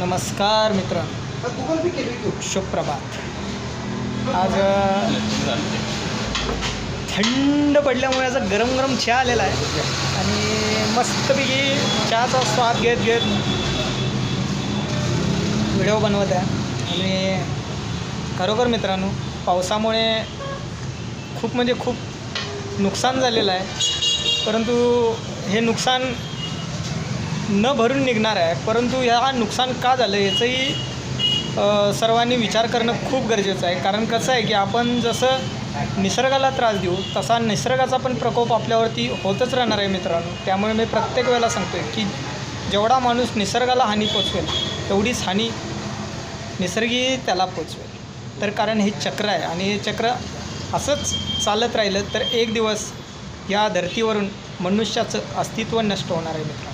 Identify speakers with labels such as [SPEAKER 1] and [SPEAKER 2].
[SPEAKER 1] नमस्कार मित्रांनो, शुभ प्रभात। आज थंड पडल्यामुळे असा गरम गरम चहा आलेला आहे आणि मस्तपैकी चहाचा स्वाद घेत घेत व्हिडिओ बनवत आहे। आणि खरोखर मित्रांनो, पावसामुळे खूप नुकसान झालेलं आहे, परंतु हे नुकसान न भरून निघणार आहे। परंतु ह्या नुकसान का झालं याचंही सर्वांनी विचार करणं खूप गरजेचं आहे। कारण कसं आहे की आपण जसं निसर्गाला त्रास देऊ तसा निसर्गाचा पण प्रकोप आपल्यावरती होतच राहणार आहे मित्रांनो। त्यामुळे मी प्रत्येक वेळेला सांगतो आहे की जेवढा माणूस निसर्गाला हानी पोचवेल तेवढीच हानी निसर्गही त्याला पोचवेल। तर कारण हे चक्र आहे आणि हे चक्र असंच चालत राहिलं तर एक दिवस या धरतीवरून मनुष्याचं अस्तित्व नष्ट होणार आहे मित्रांनो।